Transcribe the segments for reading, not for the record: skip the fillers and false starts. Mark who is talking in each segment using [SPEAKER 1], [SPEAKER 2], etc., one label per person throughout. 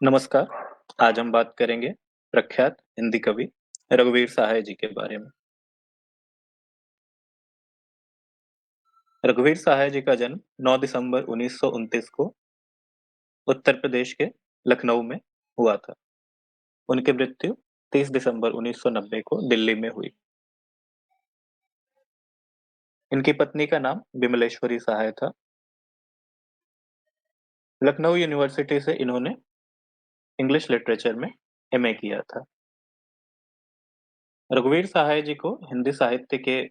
[SPEAKER 1] नमस्कार। आज हम बात करेंगे प्रख्यात हिंदी कवि रघुवीर सहाय जी के बारे में। रघुवीर सहाय जी का जन्म 9 दिसंबर 1929 को उत्तर प्रदेश के लखनऊ में हुआ था। उनकी मृत्यु 30 दिसंबर 1990 को दिल्ली में हुई। इनकी पत्नी का नाम विमलेश्वरी सहाय था। लखनऊ यूनिवर्सिटी से इन्होंने इंग्लिश लिटरेचर में एमए किया था। रघुवीर सहाय जी को हिंदी साहित्य के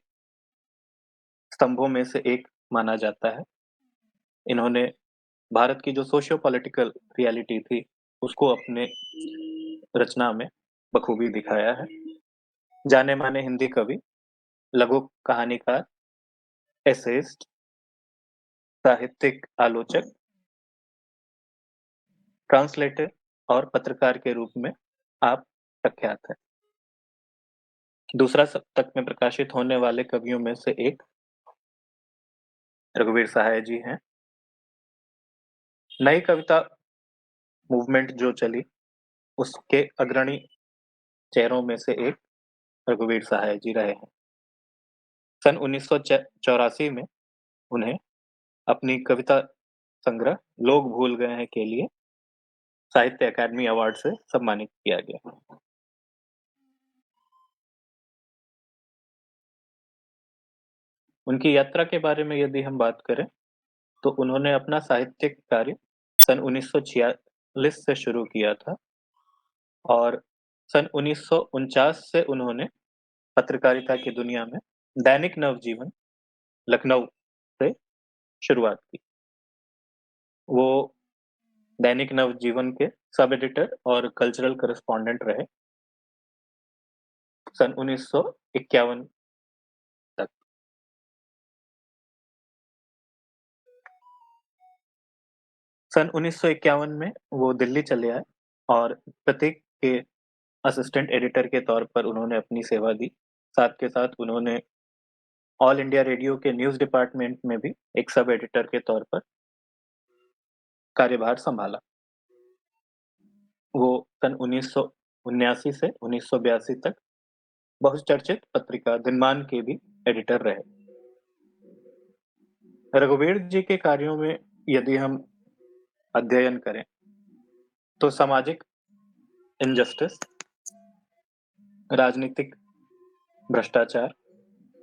[SPEAKER 1] स्तंभों में से एक माना जाता है। इन्होंने भारत की जो सोशियो पॉलिटिकल रियलिटी थी, उसको अपने रचना में बखूबी दिखाया है। जाने-माने हिंदी कवि, लघु कहानीकार, एसेइस्ट, साहित्यिक आलोचक, ट्रांसलेटर और पत्रकार के रूप में आप प्रख्यात हैं। दूसरा शतक में प्रकाशित होने वाले कवियों में से एक रघुवीर सहाय जी हैं। नई कविता मूवमेंट जो चली, उसके अग्रणी चेहरों में से एक रघुवीर सहाय जी रहे हैं। सन 1984 में उन्हें अपनी कविता संग्रह लोग भूल गए हैं के लिए साहित्य अकादमी अवार्ड से सम्मानित किया गया। उनकी यात्रा के बारे में यदि हम बात करें, तो उन्होंने अपना साहित्यिक कार्य सन 1946 से शुरू किया था और सन 1949 से उन्होंने पत्रकारिता की दुनिया में दैनिक नवजीवन लखनऊ से शुरुआत की। वो दैनिक नवजीवन के सब एडिटर और कल्चरल करेस्पॉन्डेंट रहे सन 1951 तक। सन 1951 में वो दिल्ली चले आए और प्रतीक के असिस्टेंट एडिटर के तौर पर उन्होंने अपनी सेवा दी। साथ के साथ उन्होंने ऑल इंडिया रेडियो के न्यूज़ डिपार्टमेंट में भी एक सब एडिटर के तौर पर कार्यभार संभाला। वो सन 1979 से 1982 तक बहुचर्चित पत्रिका दिनमान के भी एडिटर रहे। रघुवीर जी के कार्यों में यदि हम अध्ययन करें, तो सामाजिक इनजस्टिस, राजनीतिक भ्रष्टाचार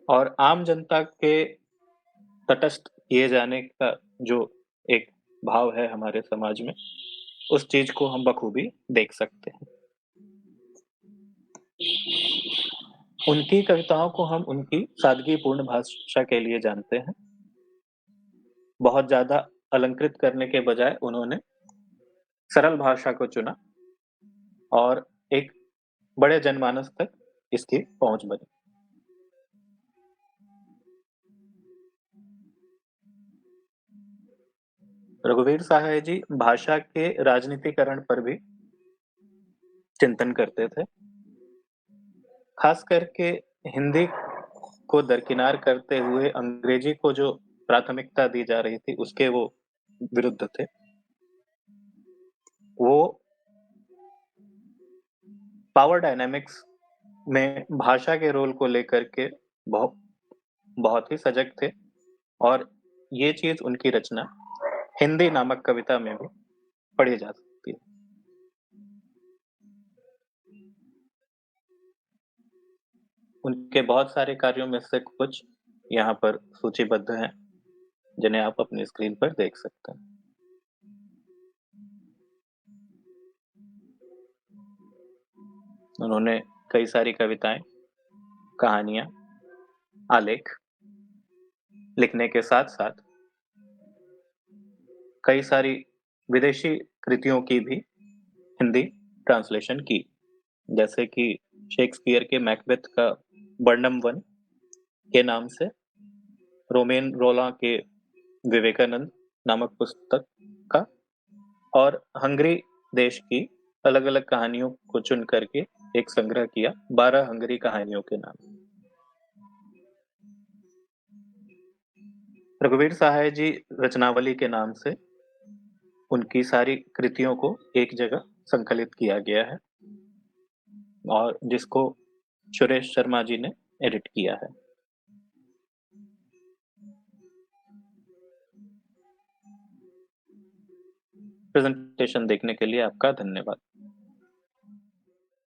[SPEAKER 1] और आम जनता के तटस्थ किए जाने का जो एक भाव है हमारे समाज में, उस चीज को हम बखूबी देख सकते हैं। उनकी कविताओं को हम उनकी सादगीपूर्ण भाषा के लिए जानते हैं। बहुत ज़्यादा अलंकृत करने के बजाय उन्होंने सरल भाषा को चुना और एक बड़े जनमानस तक इसकी पहुंच बनी। रघुवीर सहाय जी भाषा के राजनीतिकरण पर भी चिंतन करते थे। खास करके हिंदी को दरकिनार करते हुए अंग्रेजी को जो प्राथमिकता दी जा रही थी, उसके वो विरुद्ध थे। वो पावर डायनामिक्स में भाषा के रोल को लेकर के बहुत बहुत ही सजग थे और ये चीज उनकी रचना हिंदी नामक कविता में भी पढ़ी जा सकती है। उनके बहुत सारे कार्यों में से कुछ यहाँ पर सूचीबद्ध हैं, जिन्हें आप अपनी स्क्रीन पर देख सकते हैं। उन्होंने कई सारी कविताएं, कहानियां, आलेख लिखने के साथ साथ कई सारी विदेशी कृतियों की भी हिंदी ट्रांसलेशन की, जैसे कि शेक्सपियर के मैकबेथ का बर्नम वन के नाम से रोमेन रोला के विवेकानंद नामक पुस्तक का और हंगरी देश की अलग-अलग कहानियों को चुन करके एक संग्रह किया 12 हंगरी कहानियों के नाम। रघुवीर सहाय जी रचनावली के नाम से उनकी सारी कृतियों को एक जगह संकलित किया गया है और जिसको सुरेश शर्मा जी ने एडिट किया है। प्रेजेंटेशन देखने के लिए आपका धन्यवाद।